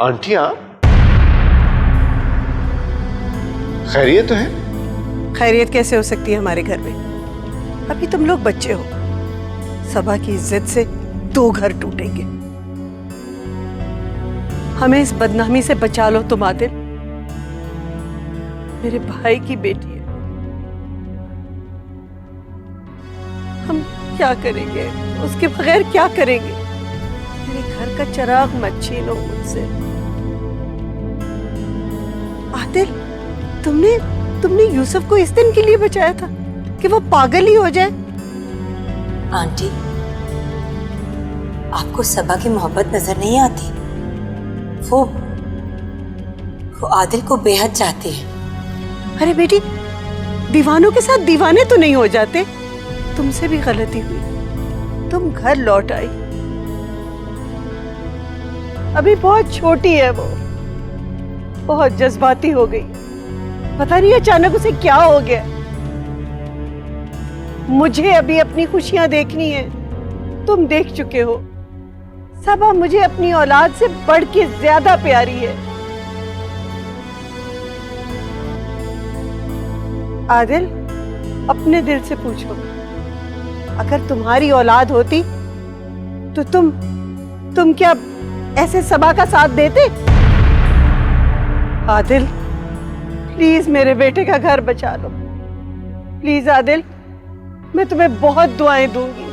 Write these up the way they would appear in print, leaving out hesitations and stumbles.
Aunty आप खैरियत तो है? खैरियत कैसे हो सकती है हमारे घर में? अभी तुम लोग बच्चे हो। सबा की इज्जत से 2 घर टूटेंगे। हमें इस बदनामी से बचा लो तुम आदिल। मेरे भाई की बेटी है। हम क्या करेंगे उसके बगैर? क्या करेंगे? मेरे घर का चिराग मत छीनो मुझसे। आदिल, तुमने यूसुफ को इस दिन के लिए बचाया था कि वो पागल ही हो जाए। आंटी, आपको सबा की मोहब्बत नजर नहीं आती? वो आदिल को बेहद चाहती है। अरे बेटी, दीवानों के साथ दीवाने तो नहीं हो जाते। तुमसे भी गलती हुई, तुम घर लौट आई। अभी बहुत छोटी है वो, बहुत जज्बाती हो गई। पता नहीं अचानक उसे क्या हो गया। मुझे अभी अपनी खुशियां देखनी है। तुम देख चुके हो। सबा मुझे अपनी औलाद से बढ़ के ज्यादा प्यारी है। आदिल, अपने दिल से पूछो, अगर तुम्हारी औलाद होती तो तुम क्या ऐसे सबा का साथ देते? आदिल, प्लीज मेरे बेटे का घर बचा लो। प्लीज आदिल, मैं तुम्हें बहुत दुआएं दूंगी।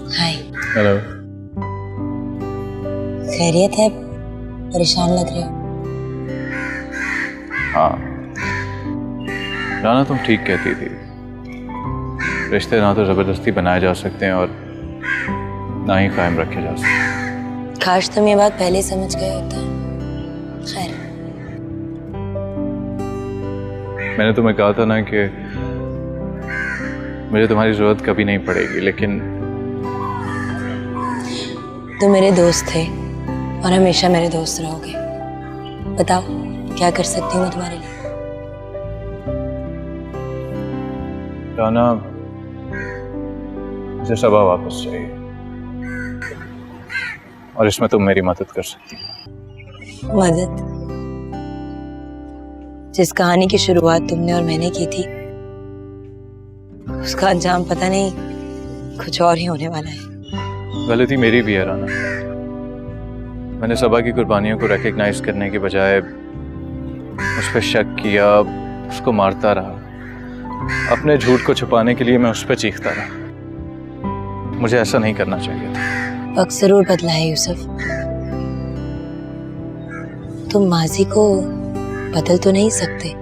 हाय। हेलो। खैरियत है? परेशान लग रहे हो। हाँ राना, तुम ठीक कहती थी। रिश्ते ना तो जबरदस्ती बनाए जा सकते हैं और ना ही कायम रखे जा सकते। काश तुम ये बात पहले समझ गए होता। खैर, मैंने तुम्हें कहा था ना कि मुझे तुम्हारी जरूरत कभी नहीं पड़ेगी, लेकिन तुम मेरे दोस्त थे और हमेशा मेरे दोस्त रहोगे। बताओ, क्या कर सकती हूँ मैं तुम्हारे लिए? राना, मुझे सबा वापस चाहिए और इसमें तुम मेरी मदद कर सकती हो। मदद? जिस कहानी की शुरुआत तुमने और मैंने की थी, उसका अंजाम पता नहीं कुछ और ही होने वाला है। गलती मेरी भी है राना। मैंने सबा की कुर्बानियों को रिकग्नाइज करने के बजाय उस पर शक किया, उसको मारता रहा। अपने झूठ को छुपाने के लिए मैं उस पर चीखता रहा। मुझे ऐसा नहीं करना चाहिए था। वक्त जरूर बदला है यूसुफ। तुम माजी को बदल तो नहीं सकते,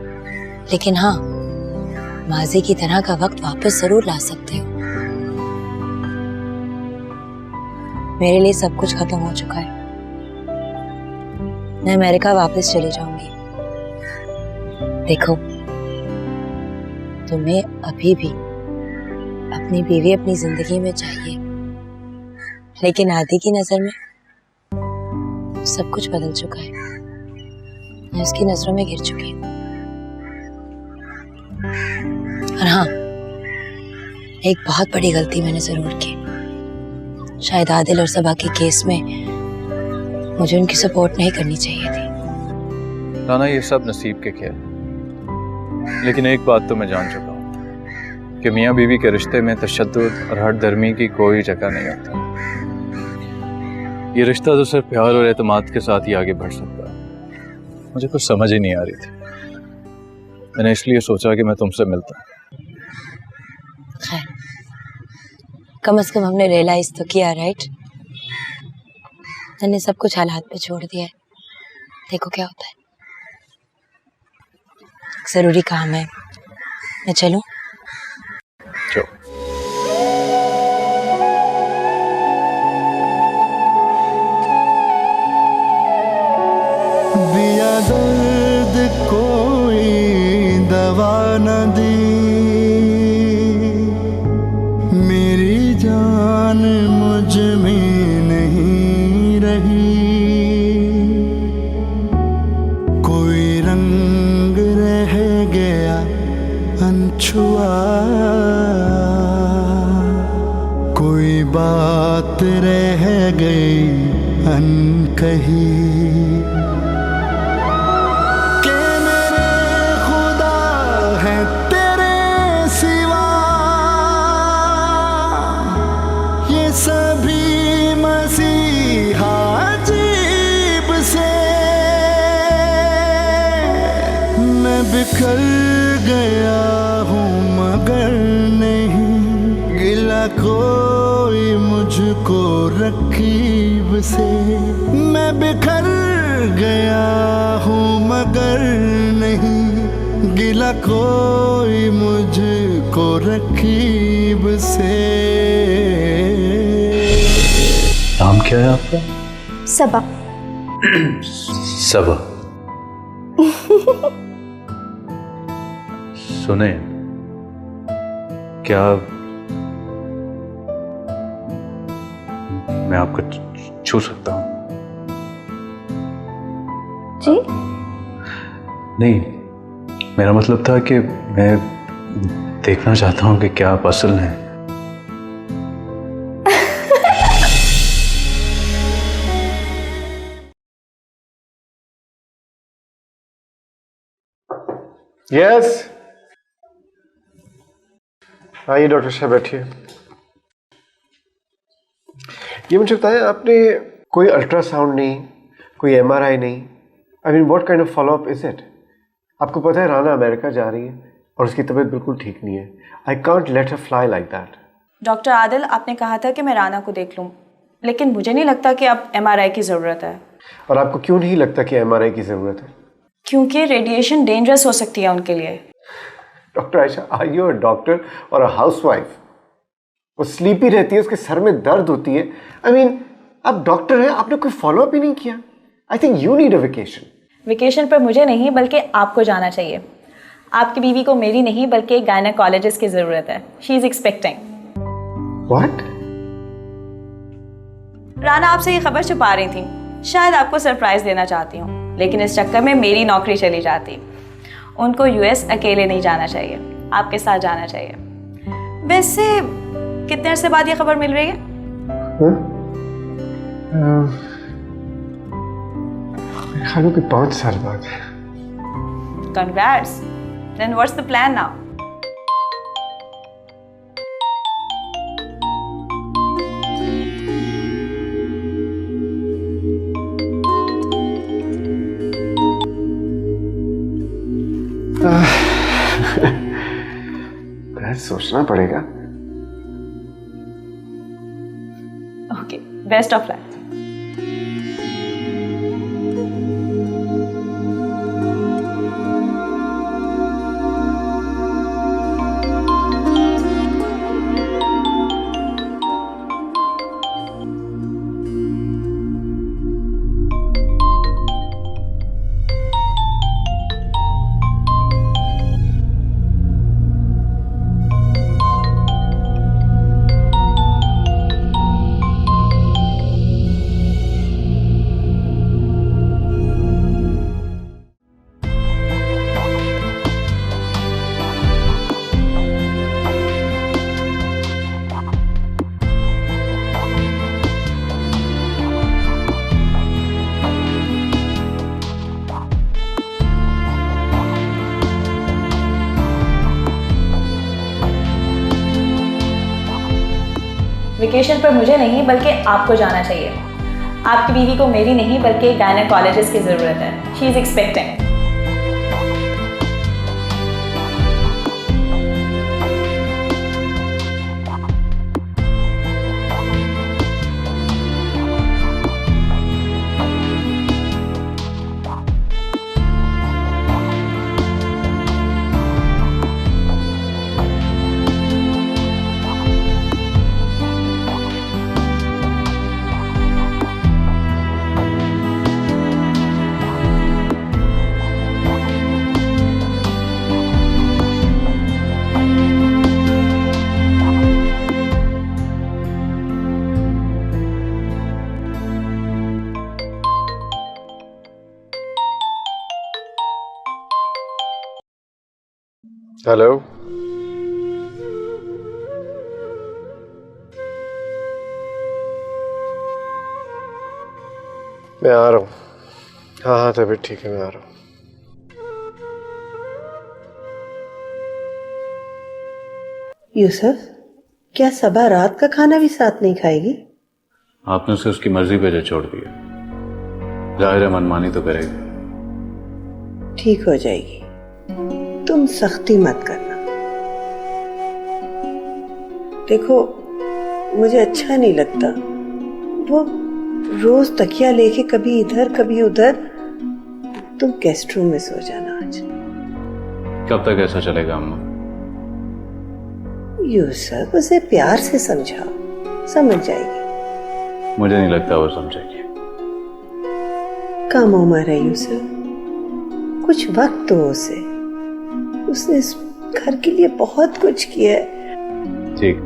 लेकिन हाँ, माजी की तरह का वक्त वापस जरूर ला सकते हो। मेरे लिए सब कुछ खत्म हो चुका है। मैं अमेरिका वापस चली जाऊंगी। देखो, तुम्हें अभी भी अपनी बीवी अपनी जिंदगी में चाहिए, लेकिन आदि की नजर में सब कुछ बदल चुका है। मैं उसकी नजरों में गिर चुकी हूँ। और हाँ, एक बहुत बड़ी गलती मैंने जरूर की। शायद आदिल और सबा के केस में मुझे उनकी सपोर्ट नहीं करनी चाहिए थी। राना, ये सब नसीब के खेल, लेकिन एक बात तो मैं जान चुका हूँ, कि मियाँ बीवी के रिश्ते में तशद्दुद और हट दर्मी की कोई जगह नहीं होती। ये रिश्ता तो सिर्फ प्यार और एतमाद के साथ ही आगे बढ़ सकता है। मुझे कुछ समझ ही नहीं आ रही थी, मैंने इसलिए सोचा कि मैं तुमसे मिलता हूँ। खैर, कम से कम हमने रियलाइज तो किया, राइट? मैंने सब कुछ हालात पे छोड़ दिया है, देखो क्या होता है। जरूरी काम है, मैं चलूं? चलो। दिया दर्द कोई दवा न दी, मेरी जान मुझ में नहीं रही, कोई रंग रह गया अनछुआ, कोई बात रह गई अनकही, के मेरे खुदा है तेरे सिवा, ये सभी मसीहा अजीब से, मैं बिखर गया हूँ मगर नहीं गिला कोई मुझको रकीब से, मैं बिखर गया हूँ मगर नहीं गिला कोई मुझको रकीब से। नाम क्या है आपका? सबा। सबा। सुने, क्या मैं आपको छू सकता हूँ? जी? नहीं, मेरा मतलब था कि मैं देखना चाहता हूँ कि क्या आप असल हैं। यस, आइए डॉक्टर साहब बैठिए। ये मुझे बताएं, आपने कोई अल्ट्रासाउंड नहीं, कोई एमआरआई नहीं, I mean what kind of follow up is it? आपको पता है राना अमेरिका जा रही है और उसकी तबीयत बिल्कुल ठीक नहीं है। I can't let her fly like that. Doctor Adil, आपने कहा था कि मैं राना को देख लूं, लेकिन मुझे नहीं लगता कि अब एमआरआई की ज़रूरत है। और आपको क्यों नहीं लगता कि एमआरआई की ज़रूरत है? क्योंकि रेडिएशन डेंजरस हो सकती है उनके लिए। Doctor Ayesha, are you a doctor or a housewife? वो स्लीपी रहती है, उसके सर में दर्द होती है। आई मीन, आप डॉक्टर हैं, आपने कोई फॉलोअप ही नहीं किया। I think you need a vacation. Vacation पर मुझे नहीं बल्कि आपको जाना चाहिए। आपकी बीवी को मेरी नहीं बल्कि एक गायनेकोलॉजिस्ट की ज़रूरत है। She is expecting. What? Rana आपसे ये खबर छुपा रही थी, शायद आपको सरप्राइज देना चाहती हूँ, लेकिन इस चक्कर में मेरी नौकरी चली जाती। उनको यूएस अकेले नहीं जाना चाहिए, आपके साथ जाना चाहिए। वैसे कितने अरसे बाद ये खबर मिल रही है? मेरे ख्याल में 5 साल बाद। Congrats. Then what's the plan now? सोचना पड़ेगा। Okay, best of luck. Vacation पर मुझे नहीं बल्कि आपको जाना चाहिए। आपकी बीवी को मेरी नहीं बल्कि एक गायनेकोलॉजिस्ट की ज़रूरत है। She is expecting. हेलो, मैं आ रहा हूँ। हाँ हाँ तबीयत ठीक है, मैं आ रहा हूँ। यूसुफ, क्या सबा रात का खाना भी साथ नहीं खाएगी? आपने उसे उसकी मर्जी पे छोड़ दिया, जाहिर है मनमानी तो करेगी। ठीक हो जाएगी, तुम सख्ती मत करना। देखो, मुझे अच्छा नहीं लगता वो रोज तकिया लेके कभी इधर कभी उधर। तुम गेस्ट रूम में सो जाना आज। कब तक ऐसा चलेगा अम्मा? यूसुफ, उसे प्यार से समझाओ, समझ जाएगी। मुझे नहीं लगता वो समझेगी। कम उम्र है यूसुफ, कुछ वक्त दो उसे। उसने इस घर के लिए बहुत कुछ किया है। ठीक।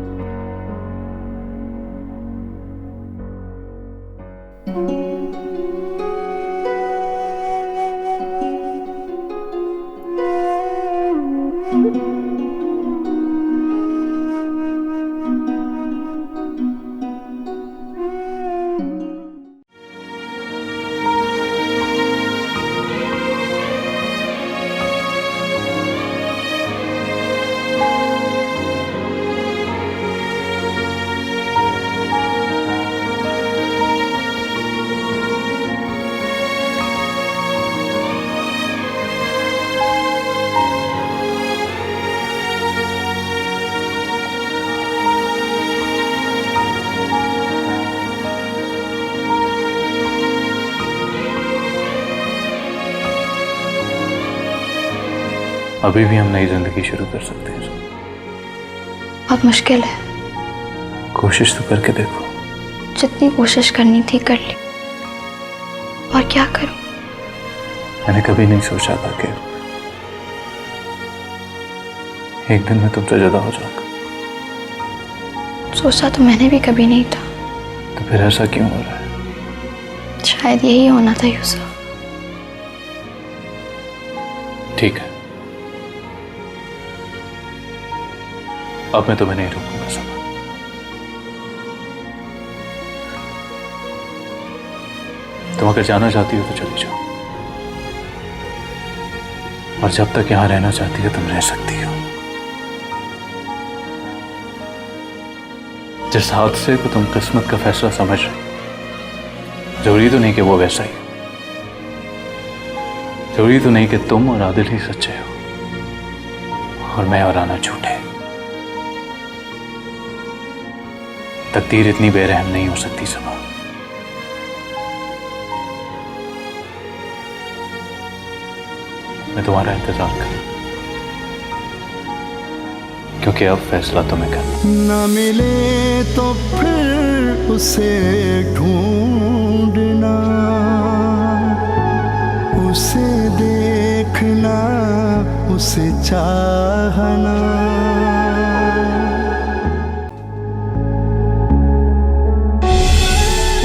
अभी भी हम नई जिंदगी शुरू कर सकते हैं। बहुत मुश्किल है। कोशिश तो करके देखो। जितनी कोशिश करनी थी कर ली, और क्या करूं? मैंने कभी नहीं सोचा था कि एक दिन मैं तुमसे जुदा हो जाऊंगा। सोचा तो मैंने भी कभी नहीं था। तो फिर ऐसा क्यों हो रहा है? शायद यही होना था यूसुफ। ठीक है, अब मैं तुम्हें नहीं रोकूंगा सबा। तुम अगर जाना चाहती हो तो चली जाओ, और जब तक यहां रहना चाहती हो तुम रह सकती हो। जिस हादसे को तुम किस्मत का फैसला समझ रहे हो, जरूरी तो नहीं कि वो वैसा ही हो। जरूरी तो नहीं कि तुम और आदिल ही सच्चे हो और मैं और राना झूठे। तकदीर इतनी बेरहम नहीं हो सकती सबा। मैं तुम्हारा इंतजार करूं, क्योंकि अब फैसला तुम्हें करना। न मिले तो फिर उसे ढूंढना, उसे देखना, उसे चाहना।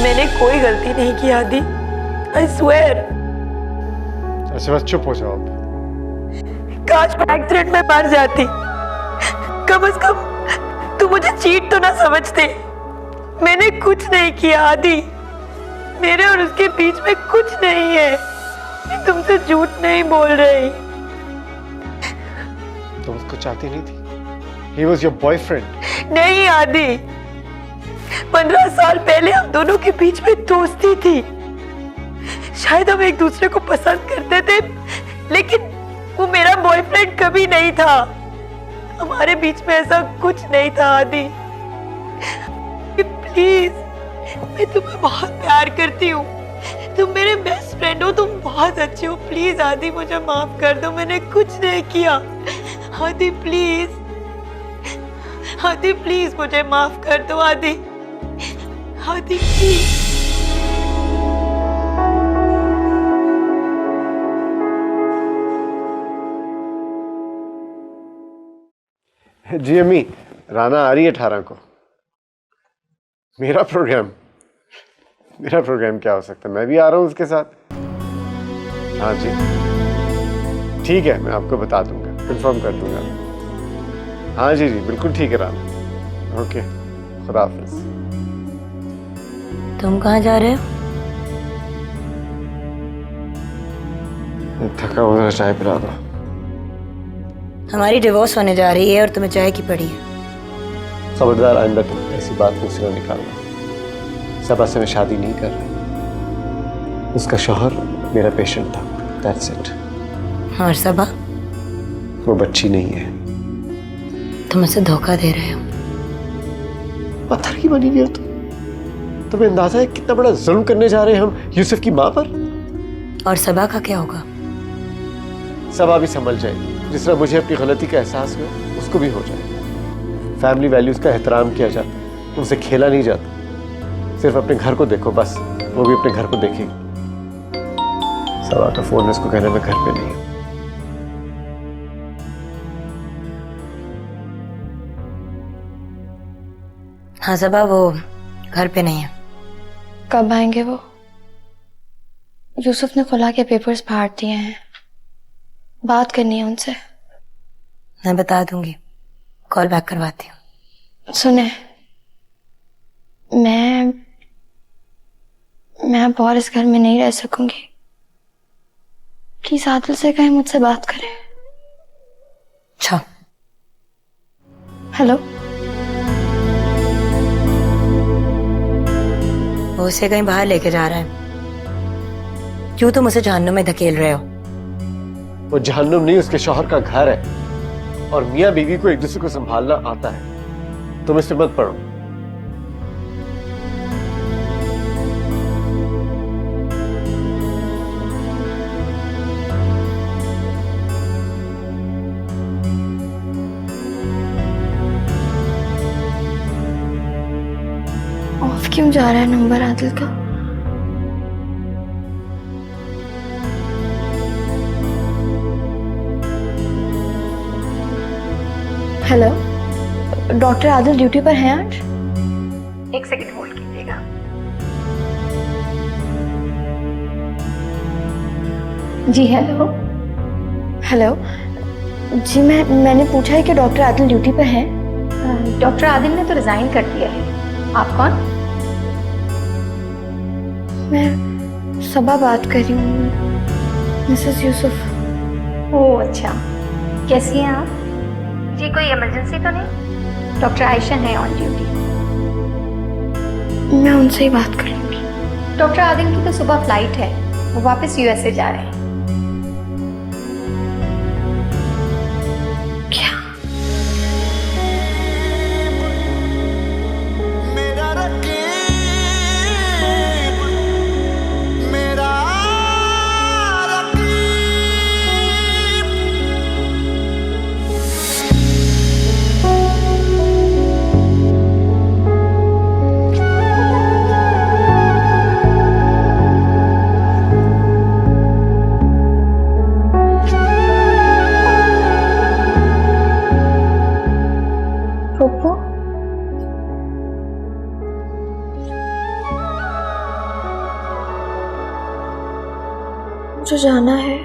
मैंने कोई गलती नहीं की आदि, आई स्वेयर। अच्छा बस चुप हो जाओ आप। काश मैं एक्सीडेंट में मर जाती, कम से कम तू मुझे चीट तो ना समझते। मैंने कुछ नहीं किया आदि, मेरे और उसके बीच में कुछ नहीं है। मैं तुमसे झूठ नहीं बोल रही। तुम उसको चाहती नहीं थी? He was your boyfriend. नहीं आदि, 15 साल पहले हम दोनों के बीच में दोस्ती थी। शायद हम एक दूसरे को पसंद करते थे, लेकिन वो मेरा बॉयफ्रेंड कभी नहीं था। हमारे बीच में ऐसा कुछ नहीं था आदि। प्लीज, मैं तुम्हें बहुत प्यार करती हूँ। तुम मेरे बेस्ट फ्रेंड हो, तुम बहुत अच्छे हो। प्लीज आदि, मुझे माफ कर दो, मैंने कुछ नहीं किया। आदि प्लीज, आदि प्लीज मुझे माफ कर दो आदि। आदि प्लीज। जी अम्मी, राना आ रही है 18 को। मेरा प्रोग्राम क्या हो सकता है? मैं भी आ रहा हूँ उसके साथ। हाँ जी, ठीक है, मैं आपको बता दूंगा, कंफर्म कर दूंगा। हाँ जी, बिल्कुल ठीक है राना। ओके, खुदा हाफिज। तुम कहाँ जा रहे हो? थका हुआ, चाय पिला दो। हमारी डिवोर्स होने जा रही है और तुम्हें चाय की पड़ी है। खबरदार, आइंदा तुम ऐसी बात मुझसे ना निकालना। सबा से मैं शादी नहीं कर रहा। उसका शौहर मेरा पेशेंट था, दैट्स इट। और सबा? वो बच्ची नहीं है। तुम मुझसे धोखा दे रहे हो। पत्थर की बनी हुई हो तुम। तुम्हें अंदाजा है कितना बड़ा जुल्म करने जा रहे हैं हम यूसुफ की माँ पर? और सबा का क्या होगा? सबा भी संभल जाएगी। जिस तरह मुझे अपनी गलती का एहसास हुआ, उसको भी हो जाएगा। फैमिली वैल्यूज का एहतराम किया जाता है, उनसे खेला नहीं जाता। सिर्फ अपने घर को देखो बस, वो भी अपने घर को देखेगी। सबा का फोन इसको कहना मैं घर पे नहीं हूँ। हाँ सबा, वो घर पे नहीं है। कब आएंगे वो? यूसुफ ने खुला के पेपर्स फाड़ दिए हैं, बात करनी है उनसे। मैं बता दूंगी, कॉल बैक करवाती हूँ। सुने, मैं अब और इस घर में नहीं रह सकूंगी। प्लीज आदिल से कहीं मुझसे बात करें। अच्छा। हेलो। वो उसे कहीं बाहर लेके जा रहा है। क्यों तुम उसे जहन्नुम में धकेल रहे हो? वो जहन्नुम नहीं, उसके शौहर का घर है और मियां बीवी को एक दूसरे को संभालना आता है। तुम इससे मत पढ़ो। ऑफ क्यों जा रहा है नंबर आदिल का? हेलो, डॉक्टर आदिल ड्यूटी पर हैं आज? एक सेकंड होल्ड कीजिएगा। जी हेलो। हेलो जी, मैंने पूछा है कि डॉक्टर आदिल ड्यूटी पर हैं? डॉक्टर आदिल ने तो रिजाइन कर दिया है। आप कौन? मैं सबा बात कर रही हूँ, मिसेस यूसुफ। ओह अच्छा, कैसी हैं आप? जी कोई इमरजेंसी तो नहीं? डॉक्टर आयशा है ऑन ड्यूटी। मैं उनसे ही बात करूँगी। डॉक्टर आदिल की तो सुबह फ्लाइट है, वो वापस यूएसए जा रहे हैं। मुझे जाना है।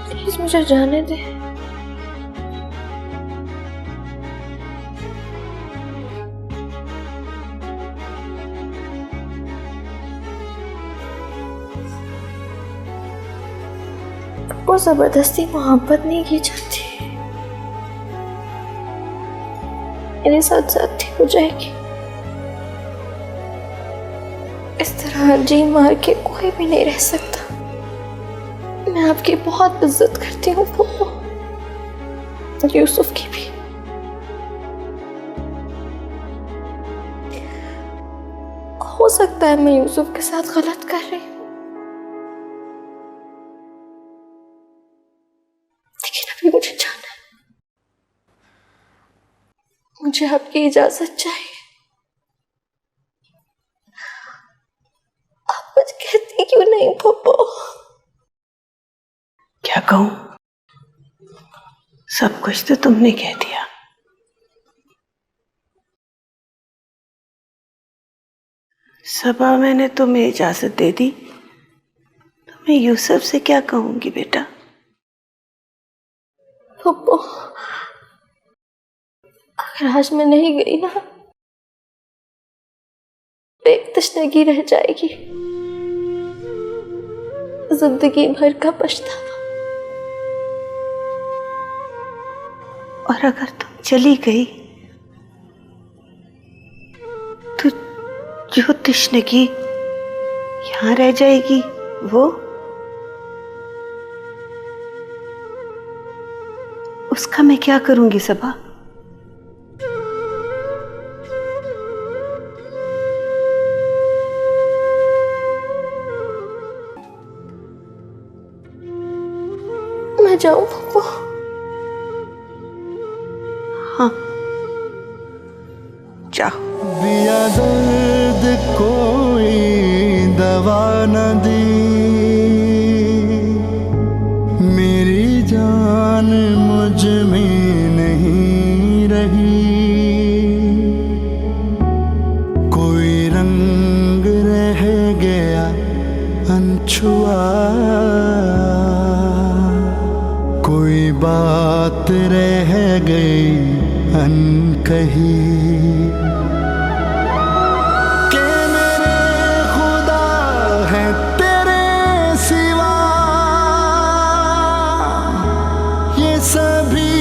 प्लीज मुझे जाने दे। वो जबरदस्ती मोहब्बत नहीं की जाती, मेरे साथ जाती हो जाएगी। इस तरह जी मार के कोई भी नहीं रह सकता। मैं आपकी बहुत इज्जत करती हूँ पप्पू, यूसुफ की भी। हो सकता है मैं यूसुफ के साथ गलत कर रही हूँ, लेकिन अभी मुझे जाना है। मुझे आपकी इजाजत चाहिए। आप मुझे कहती क्यों नहीं पप्पू? क्या कहूं? सब कुछ तो तुमने कह दिया। सबा, मैंने तुम्हें इजाजत दे दी तो मैं यूसुफ से क्या कहूंगी बेटा? पप्पू, अगर आज मैं नहीं गई ना, एक तशनगी रह जाएगी, जिंदगी भर का पछतावा। और अगर तुम चली गई तो जो तशनगी यहां रह जाएगी वो उसका मैं क्या करूंगी सबा? मैं जाऊं पप्पू? हाँ, जाओ। दिया दर्द कोई दवा न दी, मेरी जान मुझ में नहीं रही, कोई रंग रह गया अनछुआ, कोई बात रह गई अनकही, के मेरे खुदा है तेरे सिवा, ये सभी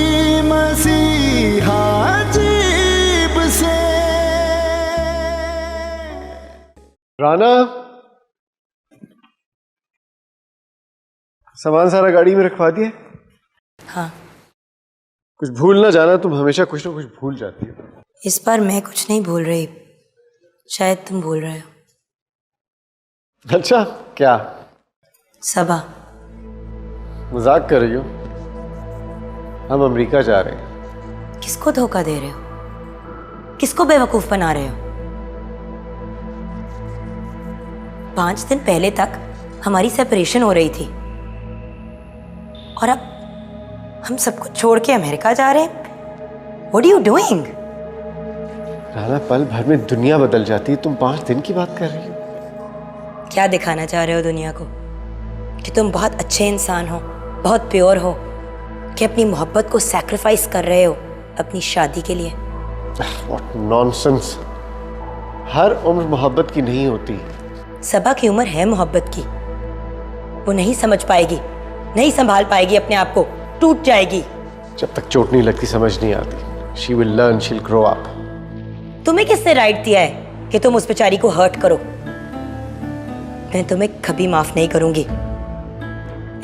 मसीहा अजीब से। राना, सामान सारा गाड़ी में रखवा दिया? हाँ। कुछ भूल ना जाना, तुम हमेशा कुछ ना कुछ भूल जाती हो। इस बार मैं कुछ नहीं भूल रही, शायद तुम भूल रहे हो। अच्छा, क्या? सबा। मजाक कर रही हो? हम अमेरिका जा रहे हैं। किसको धोखा दे रहे हो? किसको बेवकूफ बना रहे हो? 5 दिन पहले तक हमारी सेपरेशन हो रही थी और अब हम सबको छोड़ के अमेरिका जा रहे हैं। What are you doing? Rana, पल भर में दुनिया बदल जाती है, तुम 5 दिन की बात कर रही हो। क्या दिखाना चाह रहे हो दुनिया को? कि तुम बहुत अच्छे इंसान हो, बहुत प्योर हो, कि अपनी मोहब्बत को सैक्रिफाइस कर रहे हो अपनी शादी के लिए? What nonsense! हर उम्र मोहब्बत की नहीं होती। सबा की उम्र है मोहब्बत की। वो नहीं समझ पाएगी, नहीं संभाल पाएगी अपने आप को, टूट जाएगी। जब तक चोट नहीं लगती समझ नहीं आती। She will learn, she'll grow up. तुम्हें किसने राइट दिया है कि तुम उस बेचारी को हर्ट करो? मैं तुम्हें कभी माफ नहीं करूंगी।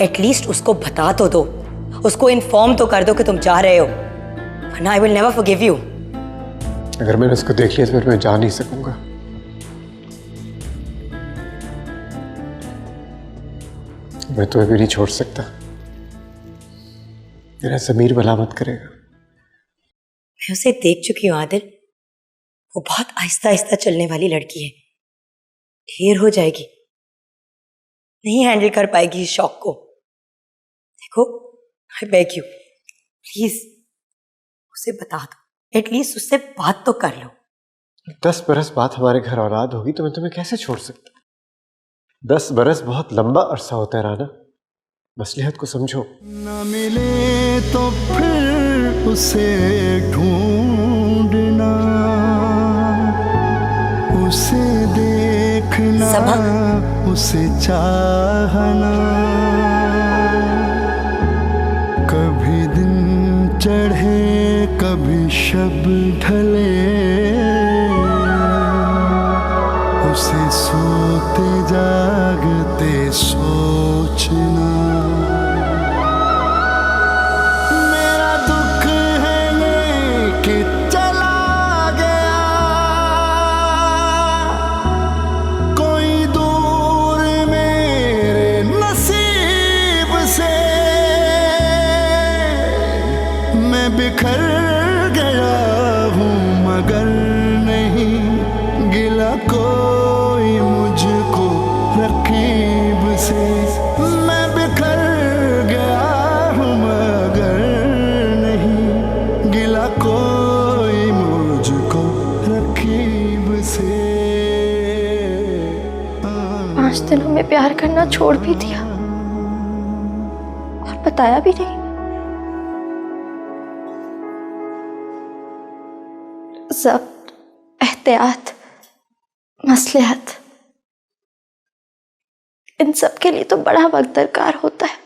एटलीस्ट उसको बता तो दो, उसको इन्फॉर्म तो कर दो कि तुम जा रहे हो, वरना I will never forgive you. अगर मैंने उसको देख लिया तो फिर मैं जा नहीं सकूंगा। मैं तुम्हें भी नहीं छोड़ सकता। मेरा ज़मीर मलामत करेगा। मैं उसे देख चुकी हूँ आदिल, वो बहुत आहिस्ता आहिस्ता चलने वाली लड़की है। ढेर हो जाएगी, नहीं हैंडल कर पाएगी इस शॉक को। देखो, आई बेग यू, प्लीज उसे बता दो, एटलीस्ट उससे बात तो कर लो। 10 बरस बाद हमारे घर औलाद होगी तो मैं तुम्हें कैसे छोड़ सकता? 10 बरस बहुत लंबा अरसा होता है राना, मसलिहत को समझो। न मिले तो फिर उसे ढूंढना, उसे देखना, सबा। उसे चाहना, कभी शब ढले उसे सोते जागते सोचना। मेरा दुख है ये कि चला गया कोई दूर मेरे नसीब से। मैं बिखर गया हूँ मगर नहीं गिला कोई मुझको रकीब से। मैं बिखर गया हूँ मगर नहीं गिला कोई मुझको रकीब से। 5 दिनों में प्यार करना छोड़ भी दिया और बताया भी नहीं। ज़ब्त, एहतियात, मसलिहत, इन सब के लिए तो बड़ा वक्त दरकार होता है।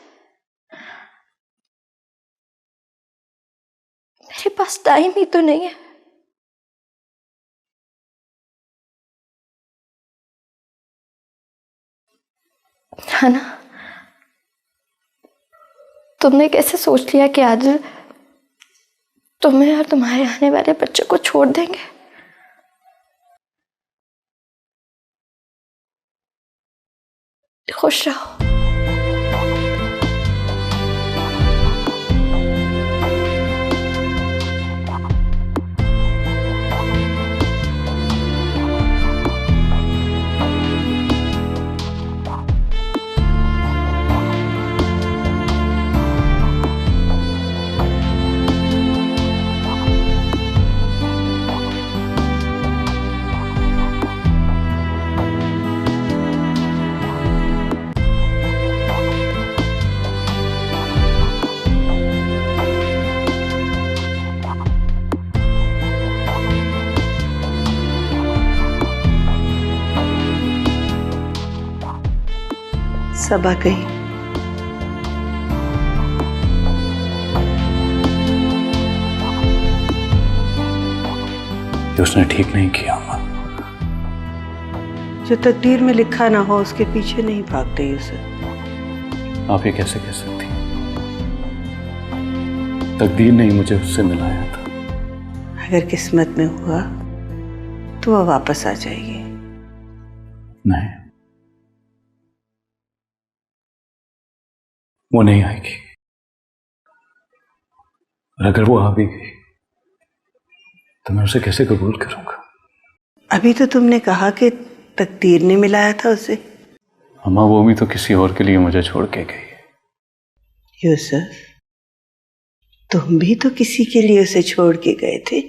मेरे पास टाइम ही तो नहीं है। है ना? तुमने कैसे सोच लिया कि आदिल तुम्हें और तुम्हारे आने वाले बच्चे को छोड़ देंगे? खुश रहो। सबा गई। ये उसने ठीक नहीं किया अम्मा। जो तकदीर में लिखा ना हो उसके पीछे नहीं भागते यूसुफ। आप ये कैसे कह सकती? तकदीर ने ही मुझे उससे मिलाया था। अगर किस्मत में हुआ तो वह वापस आ जाएगी। नहीं, वो नहीं आएगी। और अगर वो आ भी गई तो मैं उसे कैसे कबूल करूंगा? अभी तो तुमने कहा कि तकदीर ने मिलाया था उसे। अम्मा वो भी तो किसी और के लिए मुझे छोड़ के गई। यूसुफ, तुम भी तो किसी के लिए उसे छोड़ के गए थे।